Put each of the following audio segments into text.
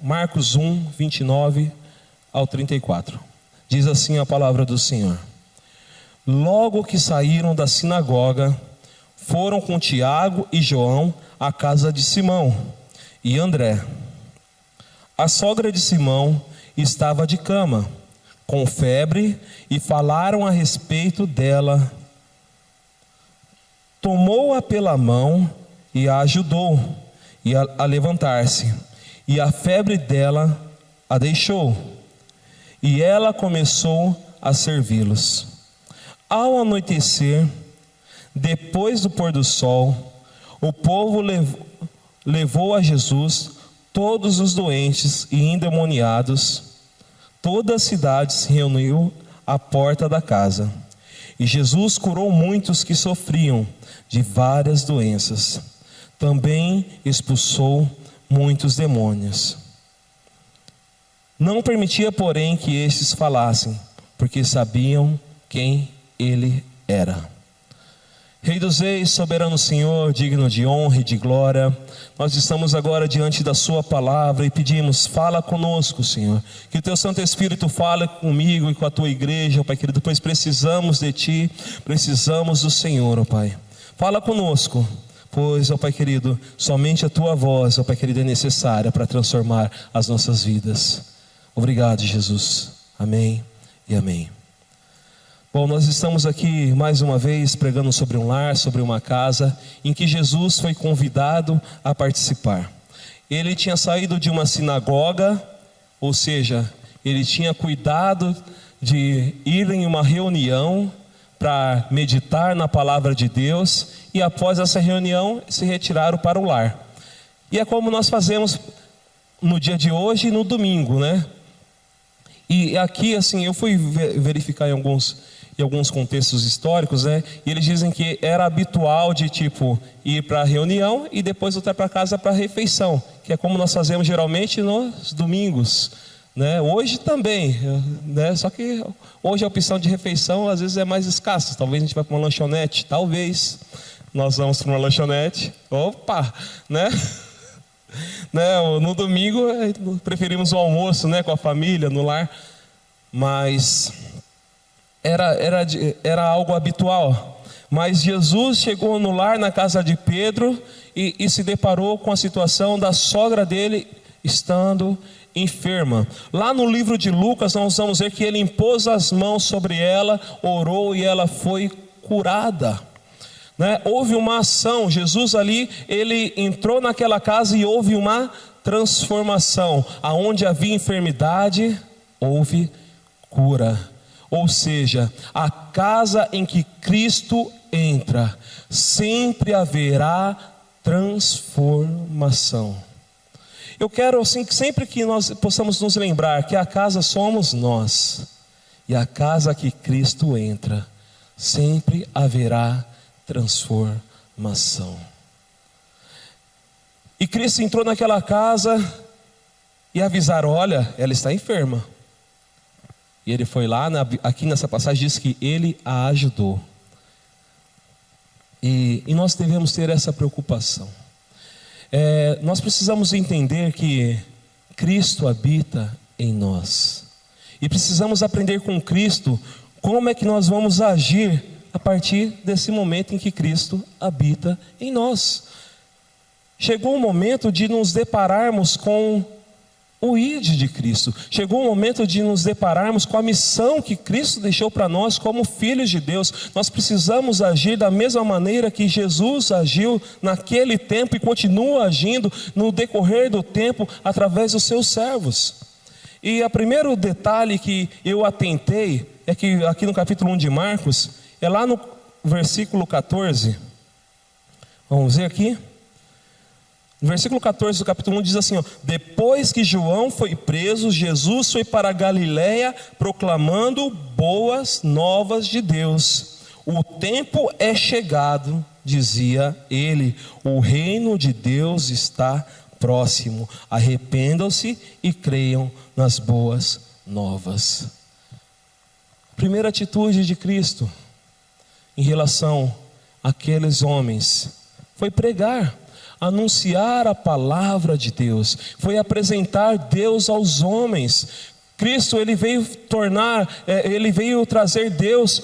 Marcos 1, 29 ao 34. Diz assim a palavra do Senhor: Logo que saíram da sinagoga, foram com Tiago e João à casa de Simão e André. A sogra de Simão estava de cama, com febre, e falaram a respeito dela. Tomou-a pela mão e a ajudou a levantar-se, e a febre dela a deixou, e ela começou a servi-los. Ao anoitecer, depois do pôr do sol, o povo levou a Jesus todos os doentes e endemoniados. Toda a cidade se reuniu à porta da casa, e Jesus curou muitos que sofriam de várias doenças. Também expulsou muitos demônios. Não permitia, porém, que estes falassem, porque sabiam quem ele era. Rei dos reis, soberano Senhor, digno de honra e de glória, nós estamos agora diante da sua palavra e pedimos: fala conosco, Senhor, que o teu Santo Espírito fale comigo e com a tua igreja, ó Pai querido, pois precisamos de ti, precisamos do Senhor, ó Pai. Fala conosco, pois, ó Pai querido, somente a tua voz, ó Pai querido, é necessária para transformar as nossas vidas. Obrigado, Jesus. Amém e amém. Bom, nós estamos aqui mais uma vez pregando sobre um lar, sobre uma casa em que Jesus foi convidado a participar. Ele tinha saído de uma sinagoga, ou seja, ele tinha cuidado de ir em uma reunião para meditar na palavra de Deus, e após essa reunião se retiraram para o lar. E é como nós fazemos no dia de hoje e no domingo, né? E aqui, assim, eu fui verificar em alguns contextos históricos, né? E eles dizem que era habitual de ir para a reunião e depois voltar para casa para a refeição, que é como nós fazemos geralmente nos domingos, né? Hoje também, né? Só que hoje a opção de refeição às vezes é mais escassa. Talvez a gente vá para uma lanchonete, talvez nós vamos para uma lanchonete, opa, né? No domingo preferimos o almoço, né? Com a família, no lar, mas era algo habitual. Mas Jesus chegou no lar, na casa de Pedro, e se deparou com a situação da sogra dele estando enferma. Lá no livro de Lucas nós vamos ver que ele impôs as mãos sobre ela, orou e ela foi curada, né? Houve uma ação. Jesus ali, ele entrou naquela casa e houve uma transformação. Aonde havia enfermidade, houve cura. Ou seja, a casa em que Cristo entra, sempre haverá transformação. Eu quero assim que sempre que nós possamos nos lembrar que a casa somos nós, e a casa que Cristo entra, sempre haverá transformação. E Cristo entrou naquela casa e avisaram: olha, ela está enferma. E ele foi lá, aqui nessa passagem diz que ele a ajudou. E nós devemos ter essa preocupação. Nós precisamos entender que Cristo habita em nós. E precisamos aprender com Cristo como é que nós vamos agir a partir desse momento em que Cristo habita em nós. Chegou o momento de nos depararmos com o ID de Cristo. Chegou o momento de nos depararmos com a missão que Cristo deixou para nós como filhos de Deus. Nós precisamos agir da mesma maneira que Jesus agiu naquele tempo e continua agindo no decorrer do tempo através dos seus servos. E o primeiro detalhe que eu atentei é que aqui no capítulo 1 de Marcos, é lá no versículo 14. Vamos ver aqui. No versículo 14 do capítulo 1 diz assim: depois que João foi preso, Jesus foi para a Galiléia proclamando boas novas de Deus. O tempo é chegado, dizia ele, o reino de Deus está próximo. Arrependam-se e creiam nas boas novas. Primeira atitude de Cristo em relação àqueles homens foi pregar, anunciar a palavra de Deus, foi apresentar Deus aos homens. Cristo, ele veio trazer Deus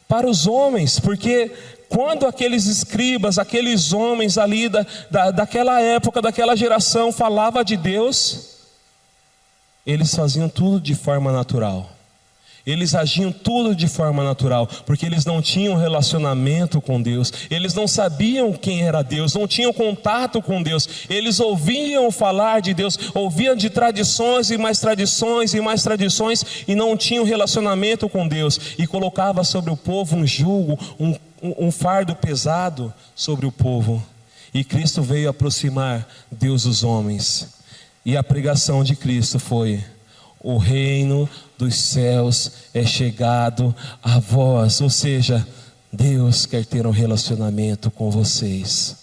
para os homens, porque quando aqueles escribas, aqueles homens ali daquela época, daquela geração, falavam de Deus, eles faziam tudo de forma natural. Eles agiam tudo de forma natural, porque eles não tinham relacionamento com Deus, eles não sabiam quem era Deus, não tinham contato com Deus, eles ouviam falar de Deus, ouviam de tradições e mais tradições e mais tradições, e não tinham relacionamento com Deus, e colocava sobre o povo um jugo, um fardo pesado sobre o povo. E Cristo veio aproximar Deus dos homens, e a pregação de Cristo foi: o reino dos céus é chegado a vós. Ou seja, Deus quer ter um relacionamento com vocês.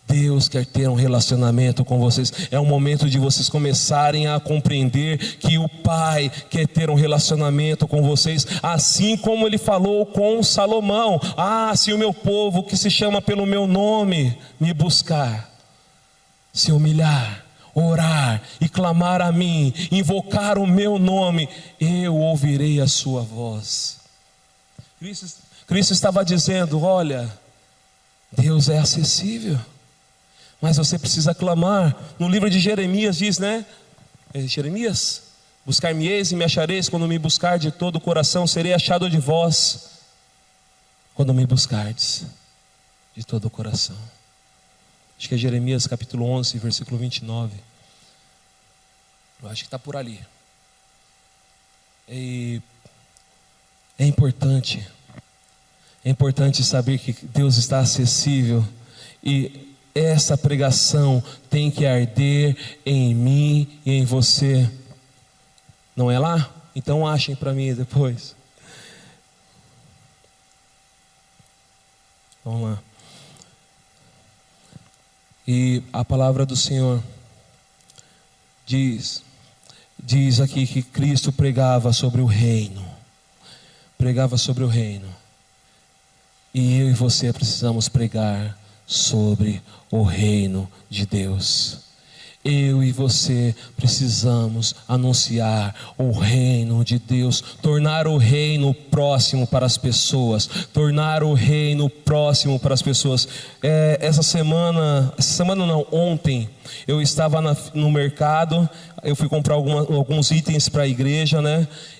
Deus quer ter um relacionamento com vocês. É o momento de vocês começarem a compreender que o Pai quer ter um relacionamento com vocês, assim como Ele falou com Salomão: se o meu povo, que se chama pelo meu nome, me buscar, se humilhar, orar e clamar a mim, invocar o meu nome, eu ouvirei a sua voz. Cristo estava dizendo: olha, Deus é acessível, mas você precisa clamar. No livro de Jeremias diz, Jeremias: buscar-me-eis e me achareis, quando me buscar de todo o coração, serei achado de vós, quando me buscardes de todo o coração. Acho que é Jeremias capítulo 11, versículo 29. Eu acho que está por ali. E é importante saber que Deus está acessível, e essa pregação tem que arder em mim e em você. Não é lá? Então achem para mim depois. Vamos lá. E a palavra do Senhor diz aqui que Cristo pregava sobre o reino. Pregava sobre o reino. E eu e você precisamos pregar sobre o reino de Deus. Eu e você precisamos anunciar o reino de Deus, tornar o reino próximo para as pessoas, tornar o reino próximo para as pessoas. Ontem, eu estava no mercado, eu fui comprar alguns itens para a igreja,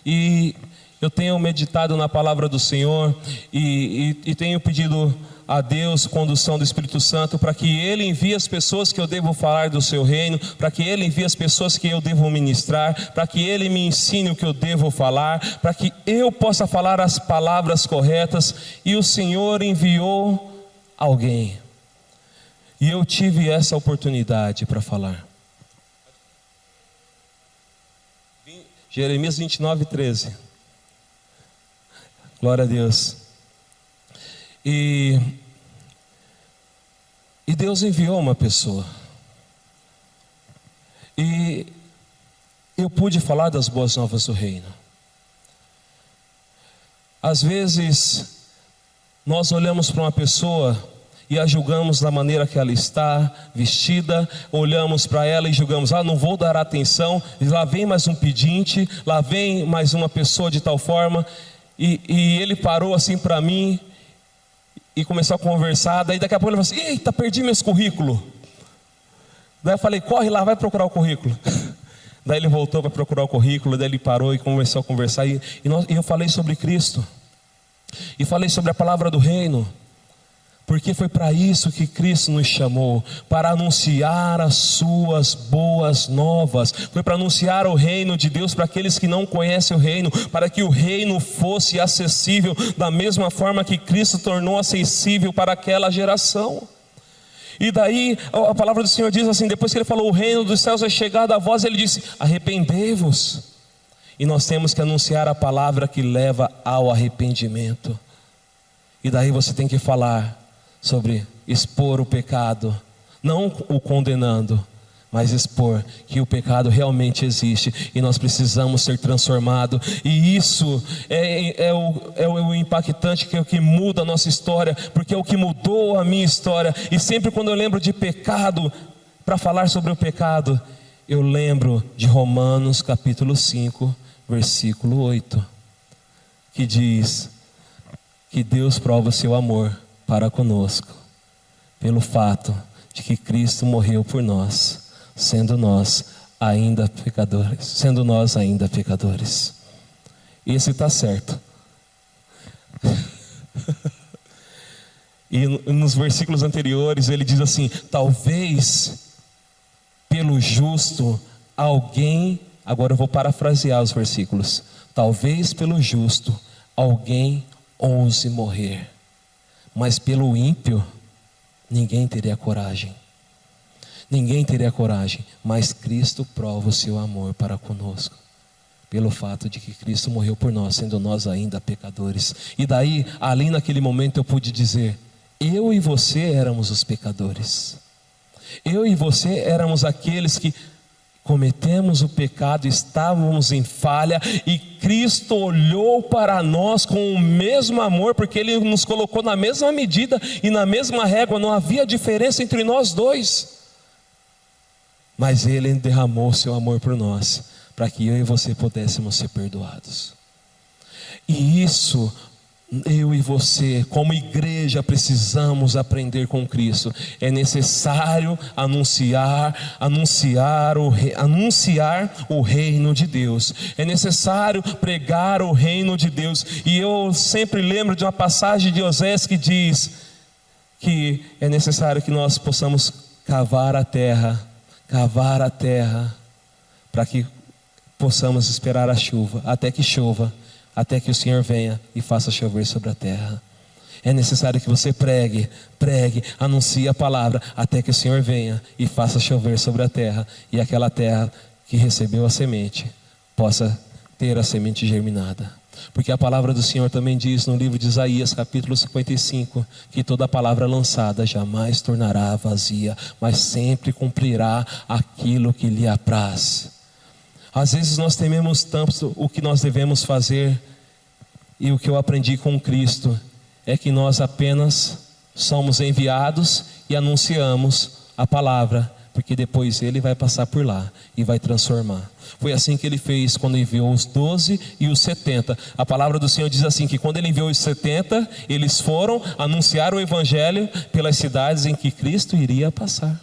e eu tenho meditado na palavra do Senhor, e tenho pedido a Deus condução do Espírito Santo, para que Ele envie as pessoas que eu devo falar do seu reino, para que Ele envie as pessoas que eu devo ministrar, para que Ele me ensine o que eu devo falar, para que eu possa falar as palavras corretas. E o Senhor enviou alguém, e eu tive essa oportunidade para falar. Jeremias 29, 13. Glória a Deus. E Deus enviou uma pessoa, e eu pude falar das boas novas do reino. Às vezes nós olhamos para uma pessoa e a julgamos da maneira que ela está vestida, olhamos para ela e julgamos: não vou dar atenção, e lá vem mais um pedinte, lá vem mais uma pessoa de tal forma. E ele parou assim para mim e começou a conversar. Daí daqui a pouco ele falou assim: eita, perdi meus currículos. Daí eu falei: corre lá, vai procurar o currículo. Daí ele voltou para procurar o currículo. Daí ele parou e começou a conversar, e eu falei sobre Cristo, e falei sobre a palavra do reino, porque foi para isso que Cristo nos chamou, para anunciar as suas boas novas. Foi para anunciar o reino de Deus para aqueles que não conhecem o reino, para que o reino fosse acessível da mesma forma que Cristo tornou acessível para aquela geração. E daí a palavra do Senhor diz assim, depois que Ele falou: o reino dos céus é chegado a vós, Ele disse: arrependei-vos. E nós temos que anunciar a palavra que leva ao arrependimento. E daí você tem que falar sobre expor o pecado, não o condenando, mas expor que o pecado realmente existe e nós precisamos ser transformados. E isso é o impactante, que é o que muda a nossa história, porque é o que mudou a minha história. E sempre quando eu lembro de pecado, para falar sobre o pecado, eu lembro de Romanos capítulo 5, versículo 8, que diz que Deus prova o seu amor para conosco pelo fato de que Cristo morreu por nós, sendo nós ainda pecadores. Esse está certo. E nos versículos anteriores ele diz assim: talvez pelo justo alguém, agora eu vou parafrasear os versículos, talvez pelo justo alguém ouse morrer, mas pelo ímpio ninguém teria coragem. Ninguém teria coragem, mas Cristo prova o seu amor para conosco pelo fato de que Cristo morreu por nós, sendo nós ainda pecadores. E daí, ali naquele momento eu pude dizer: eu e você éramos os pecadores. Eu e você éramos aqueles que cometemos o pecado, estávamos em falha, e Cristo olhou para nós com o mesmo amor, porque Ele nos colocou na mesma medida e na mesma régua, não havia diferença entre nós dois. Mas Ele derramou seu amor por nós, para que eu e você pudéssemos ser perdoados. E isso, eu e você, como igreja, precisamos aprender com Cristo. É necessário anunciar o reino de Deus. É necessário pregar o reino de Deus. E eu sempre lembro de uma passagem de Osés que diz que é necessário que nós possamos cavar a terra, para que possamos esperar a chuva, até que chova, até que o Senhor venha e faça chover sobre a terra. É necessário que você pregue, anuncie a palavra, até que o Senhor venha e faça chover sobre a terra, e aquela terra que recebeu a semente possa ter a semente germinada. Porque a palavra do Senhor também diz no livro de Isaías capítulo 55, que toda palavra lançada jamais tornará vazia, mas sempre cumprirá aquilo que lhe apraz. Às vezes nós tememos tanto o que nós devemos fazer, e o que eu aprendi com Cristo é que nós apenas somos enviados e anunciamos a palavra, porque depois Ele vai passar por lá e vai transformar. Foi assim que Ele fez quando enviou os 12 e os 70. A palavra do Senhor diz assim, que quando Ele enviou os 70, eles foram anunciar o Evangelho pelas cidades em que Cristo iria passar.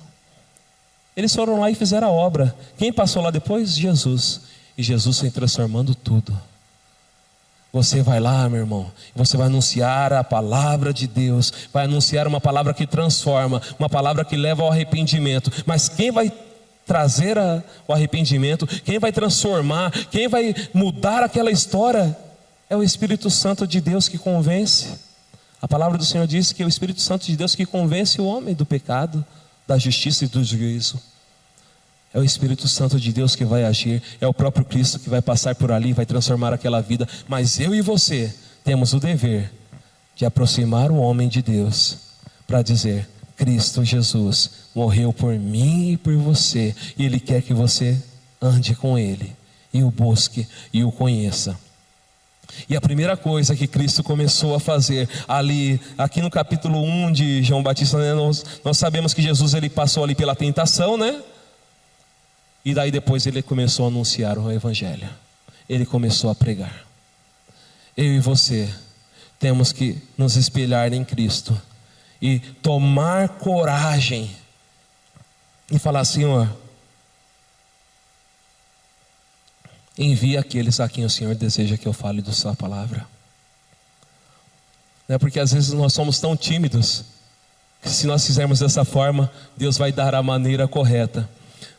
Eles foram lá e fizeram a obra. Quem passou lá depois? Jesus. E Jesus foi transformando tudo. Você vai lá, meu irmão, você vai anunciar a palavra de Deus, vai anunciar uma palavra que transforma, uma palavra que leva ao arrependimento. Mas quem vai trazer o arrependimento, quem vai transformar, quem vai mudar aquela história, é o Espírito Santo de Deus que convence. A palavra do Senhor diz que é o Espírito Santo de Deus que convence o homem do pecado, da justiça e do juízo. É o Espírito Santo de Deus que vai agir, é o próprio Cristo que vai passar por ali e vai transformar aquela vida. Mas eu e você temos o dever de aproximar o homem de Deus para dizer: Cristo Jesus morreu por mim e por você, e Ele quer que você ande com Ele e o busque e o conheça. E a primeira coisa que Cristo começou a fazer aqui no capítulo 1 de João Batista, né, nós sabemos que Jesus ele passou ali pela tentação, né? E daí depois ele começou a anunciar o Evangelho. Ele começou a pregar. Eu e você temos que nos espelhar em Cristo e tomar coragem e falar: Senhor, envia aqueles a quem o Senhor deseja que eu fale da sua palavra. Não é porque às vezes nós somos tão tímidos, que se nós fizermos dessa forma, Deus vai dar a maneira correta.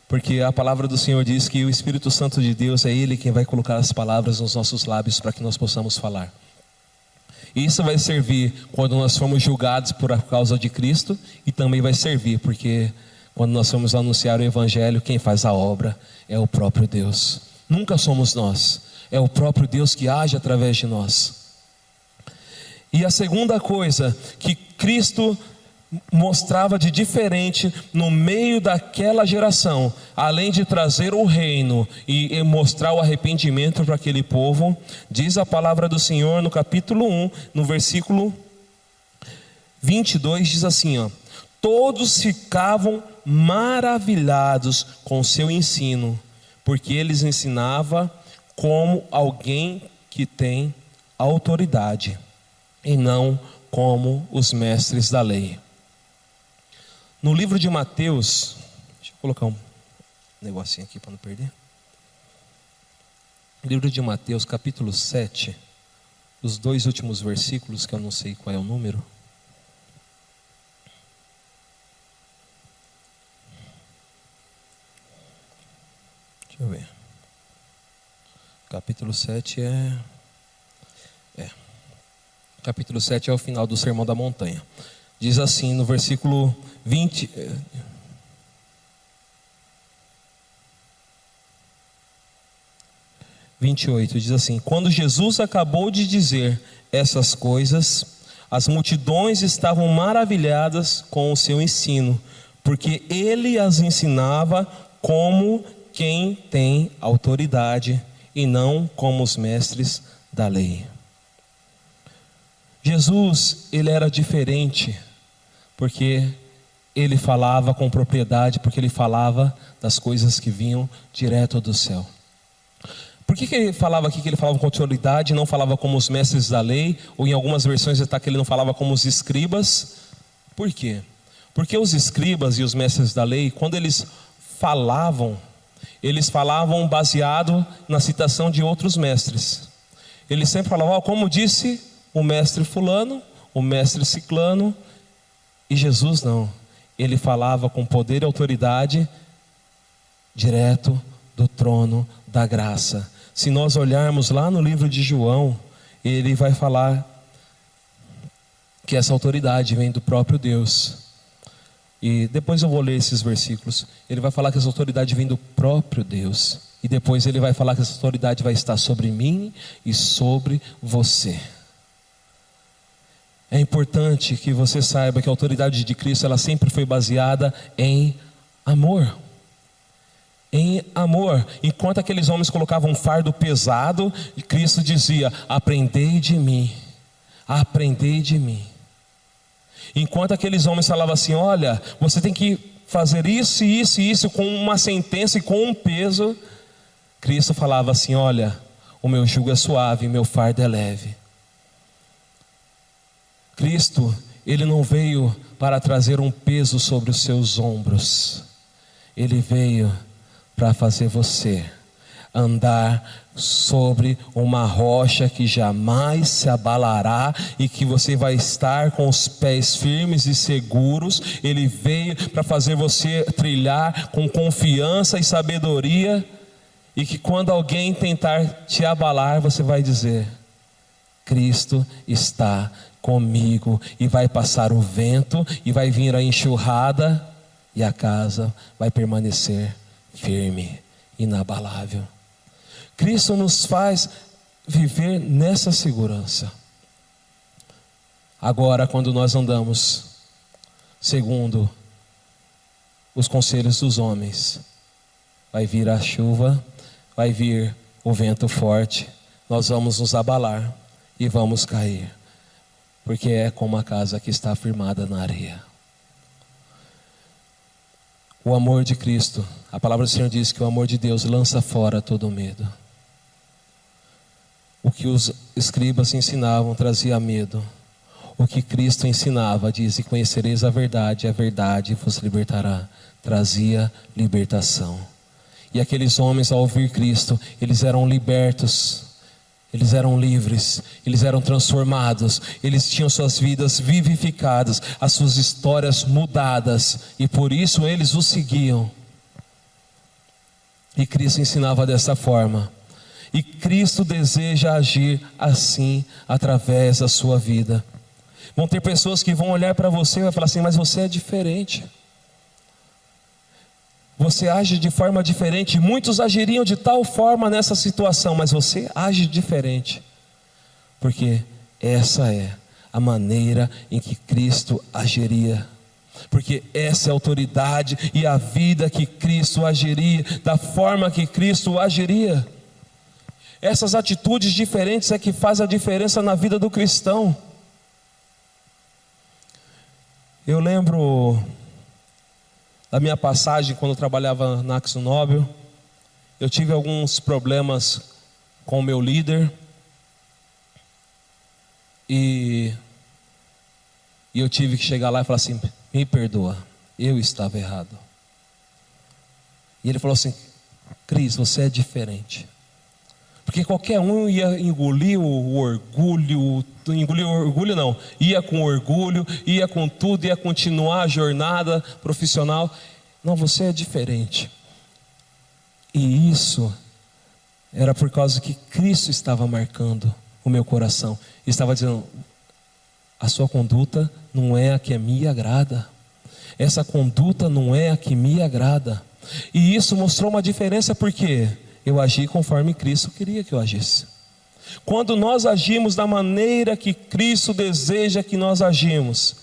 Porque a palavra do Senhor diz que o Espírito Santo de Deus é Ele quem vai colocar as palavras nos nossos lábios para que nós possamos falar. E isso vai servir quando nós formos julgados por causa de Cristo, e também vai servir porque quando nós formos anunciar o Evangelho, quem faz a obra é o próprio Deus. Nunca somos nós, é o próprio Deus que age através de nós. E a segunda coisa que Cristo mostrava de diferente no meio daquela geração, além de trazer o reino e mostrar o arrependimento para aquele povo, diz a palavra do Senhor no capítulo 1, no versículo 22, diz assim, ó: todos ficavam maravilhados com o seu ensino, porque eles ensinava como alguém que tem autoridade, e não como os mestres da lei. No livro de Mateus, deixa eu colocar um negocinho aqui para não perder. Livro de Mateus, capítulo 7, os 2 últimos versículos, que eu não sei qual é o número. Deixa eu ver. Capítulo 7 Capítulo 7 é o final do Sermão da Montanha. Diz assim no versículo 28, diz assim: quando Jesus acabou de dizer essas coisas, as multidões estavam maravilhadas com o seu ensino, porque ele as ensinava como quem tem autoridade e não como os mestres da lei. Jesus, ele era diferente, porque ele falava com propriedade, porque ele falava das coisas que vinham direto do céu. Por que ele falava aqui que ele falava com autoridade e não falava como os mestres da lei? Ou em algumas versões está que ele não falava como os escribas. Por quê? Porque os escribas e os mestres da lei, quando eles falavam baseado na citação de outros mestres. Eles sempre falavam, como disse o mestre fulano, o mestre ciclano. E Jesus não, ele falava com poder e autoridade direto do trono da graça. Se nós olharmos lá no livro de João, ele vai falar que essa autoridade vem do próprio Deus. E depois eu vou ler esses versículos. Ele vai falar que essa autoridade vem do próprio Deus. E depois ele vai falar que essa autoridade vai estar sobre mim e sobre você. É importante que você saiba que a autoridade de Cristo, ela sempre foi baseada em amor. Em amor. Enquanto aqueles homens colocavam um fardo pesado, Cristo dizia: aprendei de mim, aprendei de mim. Enquanto aqueles homens falavam assim: olha, você tem que fazer isso, isso e isso, com uma sentença e com um peso, Cristo falava assim: olha, o meu jugo é suave, meu fardo é leve. Cristo, ele não veio para trazer um peso sobre os seus ombros. Ele veio para fazer você andar sobre uma rocha que jamais se abalará e que você vai estar com os pés firmes e seguros. Ele veio para fazer você trilhar com confiança e sabedoria, e que quando alguém tentar te abalar, você vai dizer: Cristo está comigo. E vai passar o vento e vai vir a enxurrada, e a casa vai permanecer firme, inabalável. Cristo nos faz viver nessa segurança. Agora, quando nós andamos segundo os conselhos dos homens, vai vir a chuva, vai vir o vento forte, nós vamos nos abalar e vamos cair, porque é como a casa que está firmada na areia. O amor de Cristo, a palavra do Senhor diz que o amor de Deus lança fora todo medo. O que os escribas ensinavam trazia medo. O que Cristo ensinava, diz: e conhecereis a verdade vos libertará, trazia libertação. E aqueles homens, ao ouvir Cristo, eles eram libertos, eles eram livres, eles eram transformados, eles tinham suas vidas vivificadas, as suas histórias mudadas, e por isso eles o seguiam. E Cristo ensinava dessa forma. E Cristo deseja agir assim através da sua vida. Vão ter pessoas que vão olhar para você e vai falar assim: mas você é diferente, você age de forma diferente. Muitos agiriam de tal forma nessa situação, mas você age diferente, porque essa é a maneira em que Cristo agiria porque essa é a autoridade e a vida que Cristo agiria, da forma que Cristo agiria. Essas atitudes diferentes é que faz a diferença na vida do cristão. Eu lembro da minha passagem quando eu trabalhava na Axo Nobel. Eu tive alguns problemas com o meu líder e eu tive que chegar lá e falar assim: me perdoa, eu estava errado. E ele falou assim: Cris, você é diferente. Porque qualquer um ia engolir o orgulho, ia com orgulho, ia com tudo, ia continuar a jornada profissional. Não, você é diferente. E isso era por causa que Cristo estava marcando o meu coração. Ele estava dizendo: a sua conduta não é a que me agrada. Essa conduta não é a que me agrada. E isso mostrou uma diferença, porque eu agi conforme Cristo queria que eu agisse. Quando nós agimos da maneira que Cristo deseja que nós agimos,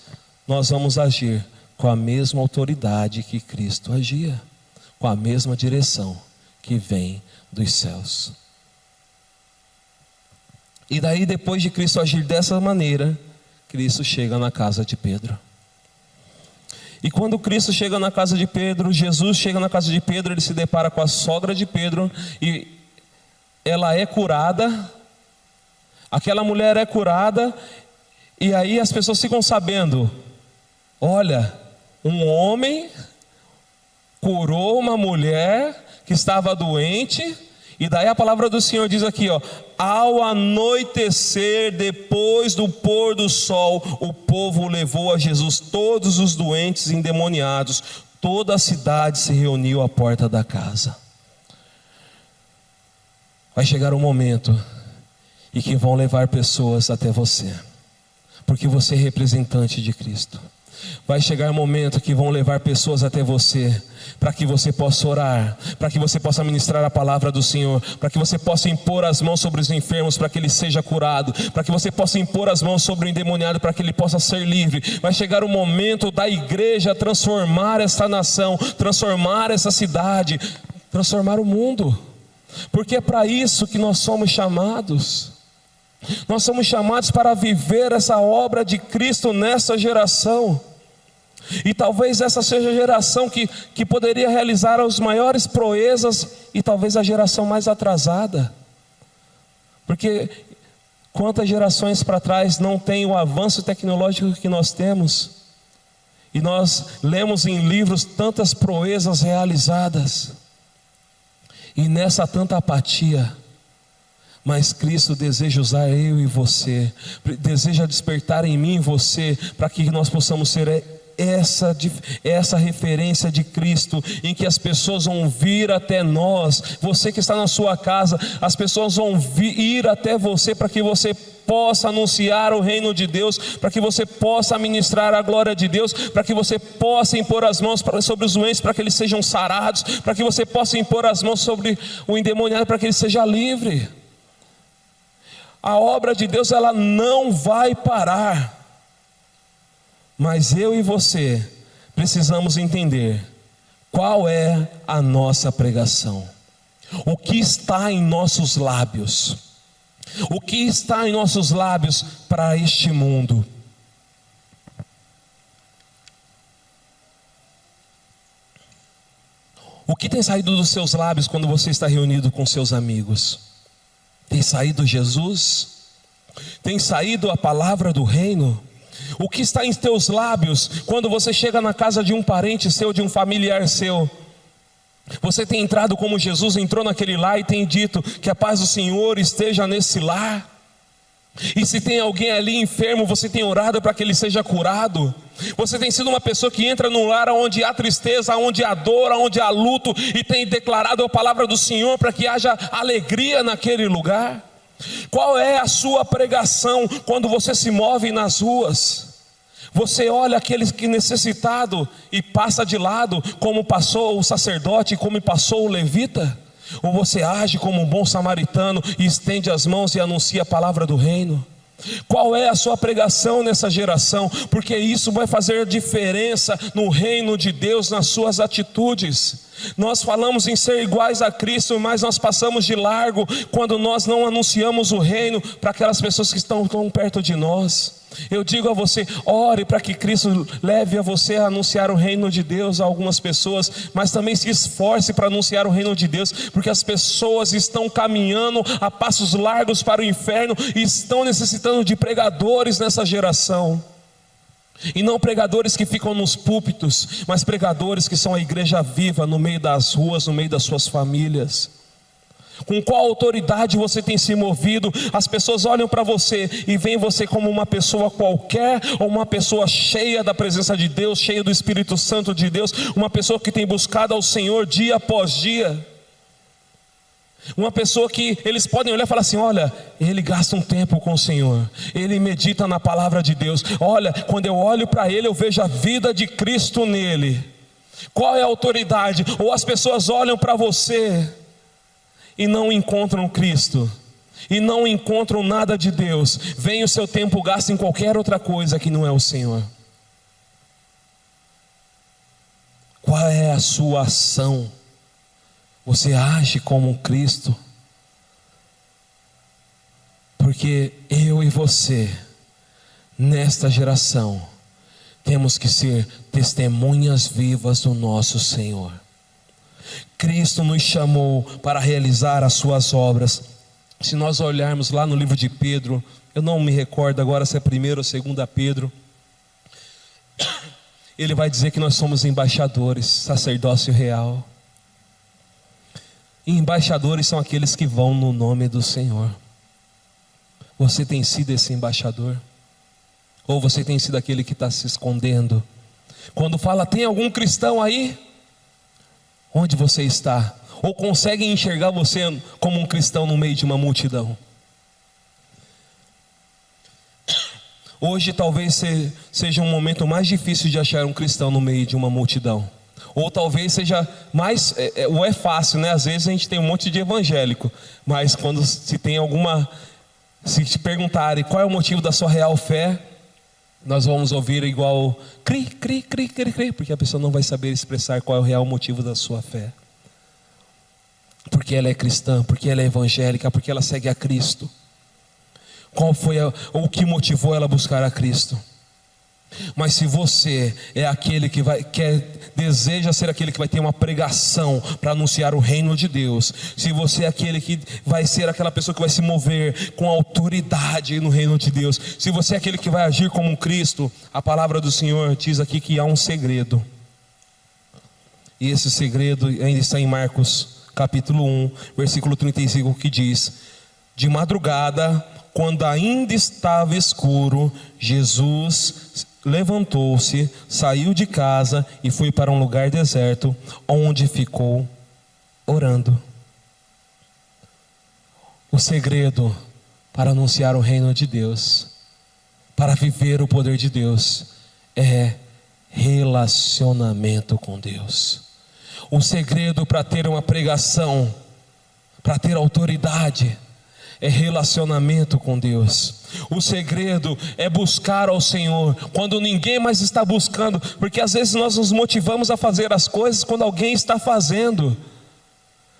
nós vamos agir com a mesma autoridade que Cristo agia, com a mesma direção que vem dos céus. E daí, depois de Cristo agir dessa maneira, Cristo chega na casa de Pedro. E quando Cristo chega na casa de Pedro, Jesus chega na casa de Pedro, ele se depara com a sogra de Pedro, e ela é curada, aquela mulher é curada, e aí as pessoas ficam sabendo: olha, um homem curou uma mulher que estava doente. E daí a palavra do Senhor diz aqui, ao anoitecer, depois do pôr do sol, o povo levou a Jesus todos os doentes e endemoniados. Toda a cidade se reuniu à porta da casa. Vai chegar um momento em que vão levar pessoas até você, porque você é representante de Cristo. Vai chegar um momento que vão levar pessoas até você, para que você possa orar, para que você possa ministrar a palavra do Senhor, para que você possa impor as mãos sobre os enfermos, para que ele seja curado, para que você possa impor as mãos sobre o endemoniado, para que ele possa ser livre. Vai chegar o momento da igreja transformar essa nação, transformar essa cidade, transformar o mundo, porque é para isso que nós somos chamados. Nós somos chamados para viver essa obra de Cristo nessa geração. E talvez essa seja a geração que poderia realizar as maiores proezas, e talvez a geração mais atrasada. Porque quantas gerações para trás não tem o avanço tecnológico que nós temos? E nós lemos em livros tantas proezas realizadas, e nessa tanta apatia. Mas Cristo deseja usar eu e você, deseja despertar em mim e você, para que nós possamos ser essa referência de Cristo, em que as pessoas vão vir até nós. Você que está na sua casa, as pessoas vão ir até você, para que você possa anunciar o reino de Deus, para que você possa ministrar a glória de Deus, para que você possa impor as mãos sobre os doentes, para que eles sejam sarados, para que você possa impor as mãos sobre o endemoniado, para que ele seja livre. A obra de Deus, ela não vai parar. Mas eu e você precisamos entender qual é a nossa pregação. O que está em nossos lábios? O que está em nossos lábios para este mundo? O que tem saído dos seus lábios quando você está reunido com seus amigos? Tem saído Jesus? Tem saído a palavra do reino? O que está em teus lábios quando você chega na casa de um parente seu, de um familiar seu? Você tem entrado como Jesus entrou naquele lar e tem dito que a paz do Senhor esteja nesse lar? E se tem alguém ali enfermo, você tem orado para que ele seja curado? Você tem sido uma pessoa que entra num lar onde há tristeza, onde há dor, onde há luto, e tem declarado a palavra do Senhor para que haja alegria naquele lugar? Qual é a sua pregação quando você se move nas ruas? Você olha aquele que necessitado e passa de lado, como passou o sacerdote, como passou o levita? Ou você age como um bom samaritano e estende as mãos e anuncia a palavra do reino? Qual é a sua pregação nessa geração? Porque isso vai fazer diferença no reino de Deus, nas suas atitudes. Nós falamos em ser iguais a Cristo, mas nós passamos de largo quando nós não anunciamos o reino para aquelas pessoas que estão tão perto de nós. Eu digo a você, ore para que Cristo leve a você a anunciar o reino de Deus a algumas pessoas, mas também se esforce para anunciar o reino de Deus, porque as pessoas estão caminhando a passos largos para o inferno e estão necessitando de pregadores nessa geração. E não pregadores que ficam nos púlpitos, mas pregadores que são a igreja viva no meio das ruas, no meio das suas famílias. Com qual autoridade você tem se movido? As pessoas olham para você e veem você como uma pessoa qualquer, ou uma pessoa cheia da presença de Deus, cheia do Espírito Santo de Deus, uma pessoa que tem buscado ao Senhor dia após dia, uma pessoa que eles podem olhar e falar assim: olha, ele gasta um tempo com o Senhor, ele medita na palavra de Deus, olha, quando eu olho para ele eu vejo a vida de Cristo nele. Qual é a autoridade? Ou as pessoas olham para você e não encontram Cristo, e não encontram nada de Deus, vem o seu tempo gasto em qualquer outra coisa que não é o Senhor. Qual é a sua ação? Você age como um Cristo? Porque eu e você, nesta geração, temos que ser testemunhas vivas do nosso Senhor. Cristo nos chamou para realizar as suas obras. Se nós olharmos lá no livro de Pedro, eu não me recordo agora se é 1º ou 2 Pedro, ele vai dizer que nós somos embaixadores, sacerdócio real. E embaixadores são aqueles que vão no nome do Senhor. Você tem sido esse embaixador? Ou você tem sido aquele que está se escondendo? Quando fala, tem algum cristão aí? Onde você está? Ou conseguem enxergar você como um cristão no meio de uma multidão? Hoje talvez seja um momento mais difícil de achar um cristão no meio de uma multidão. Ou talvez seja mais, ou é fácil, né? Às vezes a gente tem um monte de evangélico, mas quando se tem alguma, se te perguntarem qual é o motivo da sua real fé, nós vamos ouvir igual cri, cri, cri, cri, cri, porque a pessoa não vai saber expressar qual é o real motivo da sua fé. Porque ela é cristã, porque ela é evangélica, porque ela segue a Cristo. Qual foi o que motivou ela a buscar a Cristo? Mas se você é aquele que deseja ser aquele que vai ter uma pregação para anunciar o reino de Deus, se você é aquele que vai ser aquela pessoa que vai se mover com autoridade no reino de Deus, se você é aquele que vai agir como um Cristo, a palavra do Senhor diz aqui que há um segredo. E esse segredo ainda está em Marcos capítulo 1, versículo 35, que diz: de madrugada, quando ainda estava escuro, Jesus levantou-se, saiu de casa e foi para um lugar deserto, onde ficou orando. O segredo para anunciar o reino de Deus, para viver o poder de Deus, é relacionamento com Deus. O segredo para ter uma pregação, para ter autoridade, é relacionamento com Deus. O segredo é buscar ao Senhor quando ninguém mais está buscando, porque às vezes nós nos motivamos a fazer as coisas quando alguém está fazendo,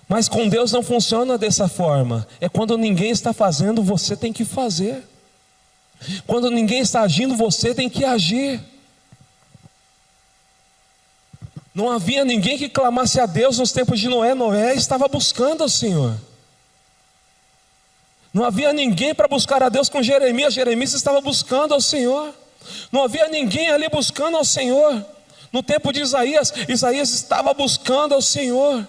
mas com Deus não funciona dessa forma. É quando ninguém está fazendo, você tem que fazer. Quando ninguém está agindo, você tem que agir. Não havia ninguém que clamasse a Deus nos tempos de Noé. Noé estava buscando ao Senhor. Não havia ninguém para buscar a Deus com Jeremias. Jeremias estava buscando ao Senhor. Não havia ninguém ali buscando ao Senhor. No tempo de Isaías, Isaías estava buscando ao Senhor.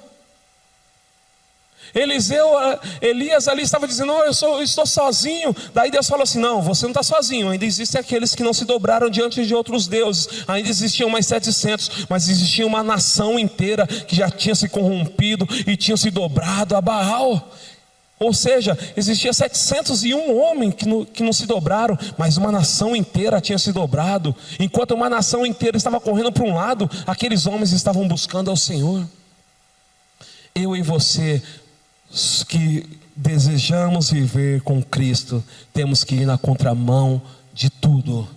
Elias ali estava dizendo: eu estou sozinho. Daí Deus falou assim: não, você não está sozinho. Ainda existem aqueles que não se dobraram diante de outros deuses. Ainda existiam mais 700. Mas existia uma nação inteira que já tinha se corrompido e tinha se dobrado a Baal. Ou seja, existia 701 homens que não se dobraram, mas uma nação inteira tinha se dobrado. Enquanto uma nação inteira estava correndo para um lado, aqueles homens estavam buscando ao Senhor. Eu e você que desejamos viver com Cristo, temos que ir na contramão de tudo.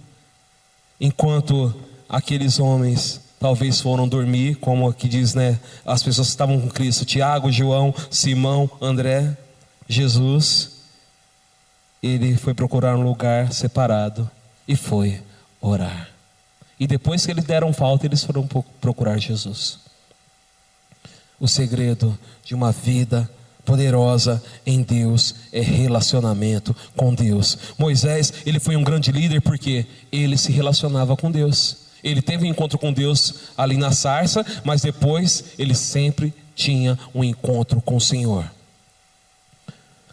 Enquanto aqueles homens talvez foram dormir, como aqui diz, né? As pessoas que estavam com Cristo, Tiago, João, Simão, André, Jesus, ele foi procurar um lugar separado e foi orar. E depois que eles deram falta, eles foram procurar Jesus. O segredo de uma vida poderosa em Deus é relacionamento com Deus. Moisés, ele foi um grande líder porque ele se relacionava com Deus. Ele teve um encontro com Deus ali na sarça, mas depois ele sempre tinha um encontro com o Senhor.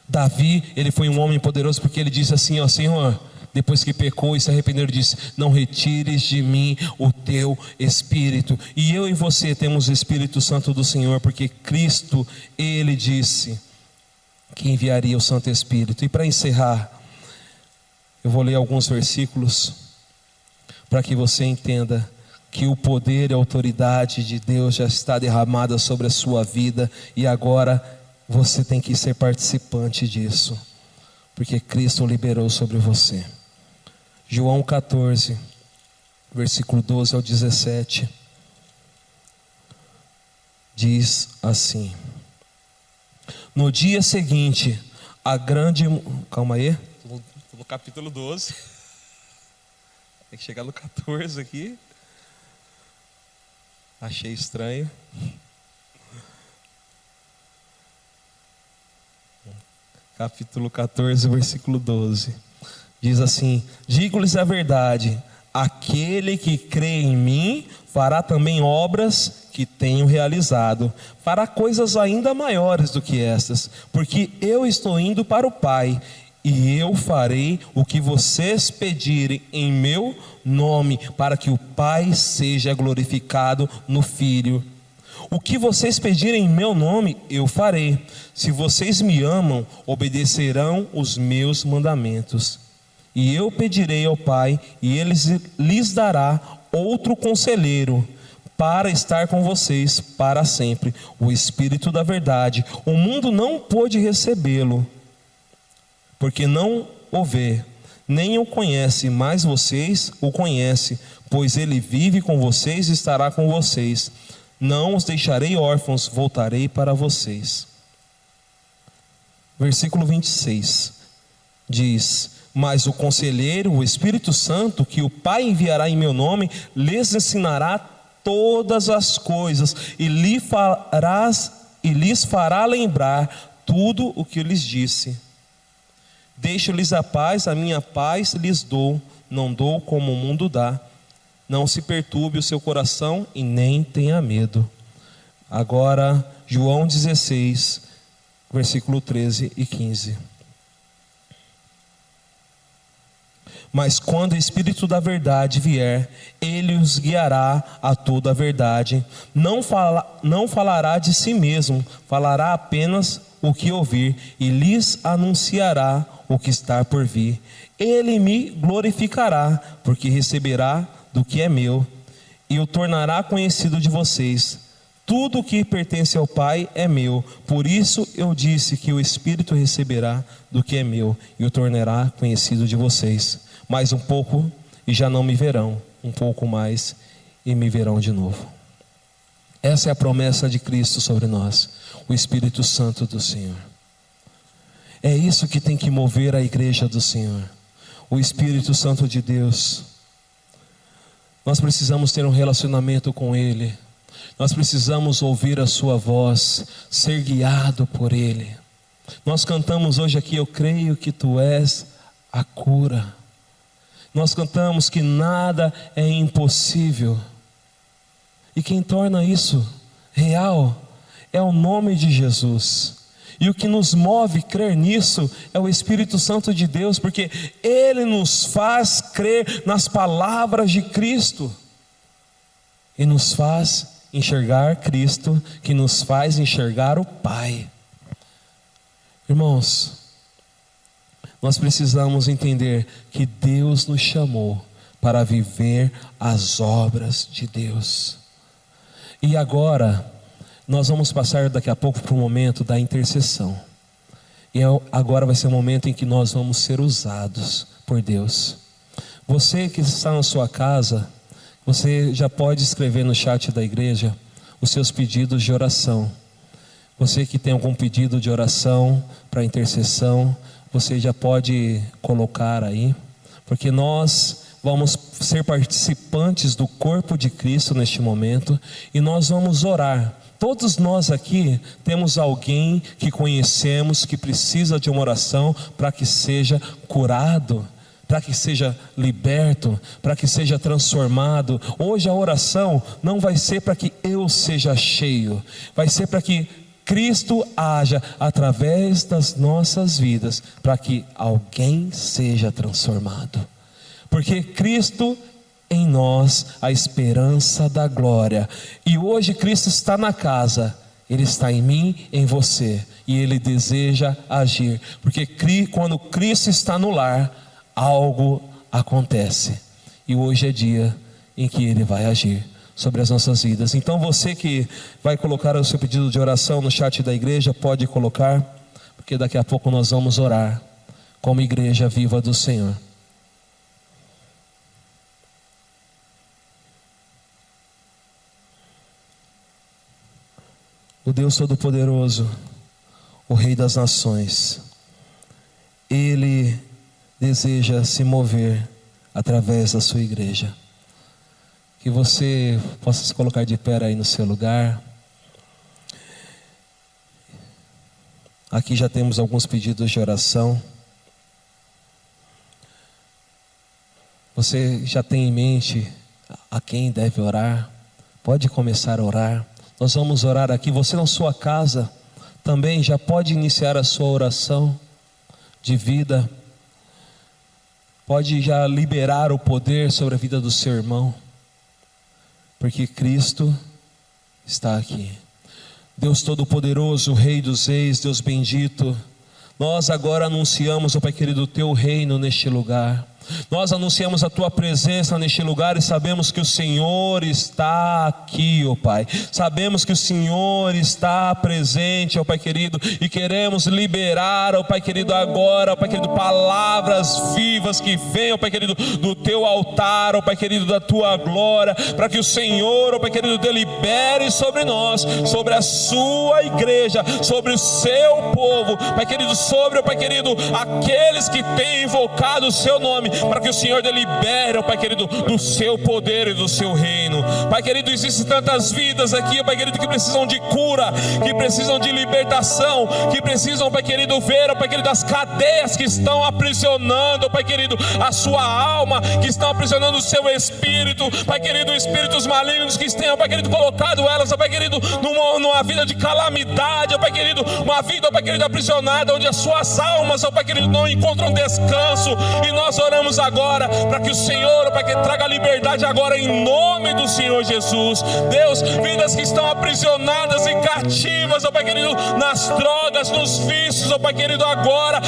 Davi, ele foi um homem poderoso porque ele disse assim, ó Senhor, depois que pecou e se arrependeu, ele disse: não retires de mim o teu Espírito. E eu e você temos o Espírito Santo do Senhor, porque Cristo, ele disse que enviaria o Santo Espírito. E para encerrar, eu vou ler alguns versículos para que você entenda que o poder e a autoridade de Deus já está derramada sobre a sua vida, e agora você tem que ser participante disso, porque Cristo liberou sobre você. João 14, versículo 12 ao 17, diz assim: no dia seguinte, a grande... Calma aí, estou no capítulo 12, tem que chegar no 14 aqui, achei estranho. Capítulo 14, versículo 12, diz assim: digo-lhes a verdade, aquele que crê em mim fará também obras que tenho realizado, fará coisas ainda maiores do que estas, porque eu estou indo para o Pai, e eu farei o que vocês pedirem em meu nome, para que o Pai seja glorificado no Filho. O que vocês pedirem em meu nome, eu farei. Se vocês me amam, obedecerão os meus mandamentos. E eu pedirei ao Pai, e Ele lhes dará outro conselheiro, para estar com vocês para sempre, o Espírito da verdade. O mundo não pôde recebê-lo, porque não o vê, nem o conhece, mas vocês o conhecem, pois Ele vive com vocês e estará com vocês. Não os deixarei órfãos, voltarei para vocês. Versículo 26 diz: mas o Conselheiro, o Espírito Santo, que o Pai enviará em meu nome, lhes ensinará todas as coisas e lhes fará lembrar tudo o que eu lhes disse. Deixo-lhes a paz, a minha paz lhes dou, não dou como o mundo dá. Não se perturbe o seu coração e nem tenha medo. Agora, João 16, versículo 13 e 15. Mas quando o Espírito da verdade vier, Ele os guiará a toda a verdade. Não falará de si mesmo, falará apenas o que ouvir, e lhes anunciará o que está por vir. Ele me glorificará, porque receberá do que é meu, e o tornará conhecido de vocês. Tudo o que pertence ao Pai é meu, por isso eu disse que o Espírito receberá do que é meu, e o tornará conhecido de vocês. Mais um pouco e já não me verão, um pouco mais e me verão de novo. Essa é a promessa de Cristo sobre nós, o Espírito Santo do Senhor. É isso que tem que mover a igreja do Senhor, o Espírito Santo de Deus. Nós precisamos ter um relacionamento com Ele, nós precisamos ouvir a sua voz, ser guiado por Ele. Nós cantamos hoje aqui: eu creio que Tu és a cura. Nós cantamos que nada é impossível, e quem torna isso real é o nome de Jesus. E o que nos move a crer nisso é o Espírito Santo de Deus, porque Ele nos faz crer nas palavras de Cristo, e nos faz enxergar Cristo, que nos faz enxergar o Pai. Irmãos, nós precisamos entender que Deus nos chamou para viver as obras de Deus. E agora, Nós vamos passar daqui a pouco para o momento da intercessão. E agora vai ser o momento em que nós vamos ser usados por Deus. Você que está na sua casa, você já pode escrever no chat da igreja os seus pedidos de oração. Você que tem algum pedido de oração para intercessão, você já pode colocar aí, porque nós vamos ser participantes do corpo de Cristo neste momento, e nós vamos orar. Todos nós aqui temos alguém que conhecemos que precisa de uma oração para que seja curado, para que seja liberto, para que seja transformado. Hoje a oração não vai ser para que eu seja cheio, vai ser para que Cristo haja através das nossas vidas, para que alguém seja transformado. Porque Cristo em nós, a esperança da glória. E hoje Cristo está na casa, Ele está em mim, em você, e Ele deseja agir. Porque quando Cristo está no lar, algo acontece. E hoje é dia em que Ele vai agir sobre as nossas vidas. Então você que vai colocar o seu pedido de oração no chat da igreja, pode colocar, porque daqui a pouco nós vamos orar como igreja viva do Senhor. O Deus Todo-Poderoso, o Rei das Nações, Ele deseja se mover através da sua igreja. Que você possa se colocar de pé aí no seu lugar. Aqui já temos alguns pedidos de oração. Você já tem em mente a quem deve orar? Pode começar a orar. Nós vamos orar aqui. Você na sua casa também já pode iniciar a sua oração de vida. Pode já liberar o poder sobre a vida do seu irmão, porque Cristo está aqui. Deus Todo-Poderoso, Rei dos Reis, Deus bendito, nós agora anunciamos, ó Pai querido, o Teu reino neste lugar. Nós anunciamos a Tua presença neste lugar e sabemos que o Senhor está aqui, ó Pai. Sabemos que o Senhor está presente, ó Pai querido, e queremos liberar, ó Pai querido, agora, ó Pai querido, palavras vivas que venham, ó Pai querido, do Teu altar, ó Pai querido, da Tua glória, para que o Senhor, ó Pai querido, delibere sobre nós, sobre a Sua igreja, sobre o Seu povo, Pai querido, sobre, ó Pai querido, aqueles que têm invocado o Seu nome, para que o Senhor delibere, ó Pai querido, do Seu poder e do Seu reino. Pai querido, existem tantas vidas aqui, ó Pai querido, que precisam de cura, que precisam de libertação, que precisam, ó Pai querido, ver, ó Pai querido, as cadeias que estão aprisionando, ó Pai querido, a sua alma, que estão aprisionando o seu espírito, Pai querido, espíritos malignos que tenham, ó Pai querido, colocado elas, ó Pai querido, numa vida de calamidade, ó Pai querido, uma vida, ó Pai querido, aprisionada, onde as suas almas, ó Pai querido, não encontram descanso. E nós oramos agora para que o Senhor, Pai, que traga liberdade agora em nome do Senhor Jesus. Deus, vidas que estão aprisionadas e cativas, ó Pai querido, nas drogas, nos vícios, ó Pai querido, agora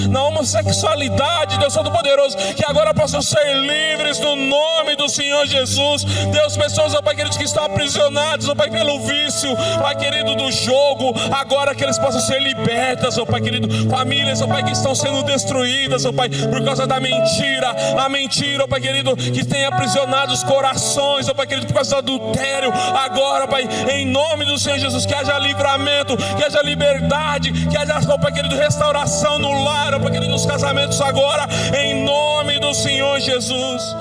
na homossexualidade, Deus Todo-Poderoso, que agora possam ser livres no nome do Senhor Jesus. Deus, pessoas, ó Pai querido, que estão aprisionadas, ó Pai, pelo vício, Pai querido, do jogo, agora que eles possam ser libertas, ó Pai querido, famílias, ó Pai, que estão sendo destruídas, ó Pai, por causa da mentira, a mentira, ó Pai querido, que tem aprisionado os corações, ó Pai querido, por causa do adultério, agora, Pai, em nome do Senhor Jesus, que haja livramento, que haja liberdade, que haja, ó Pai querido, restauração no lar, ó Pai querido, nos casamentos agora, em nome do Senhor Jesus.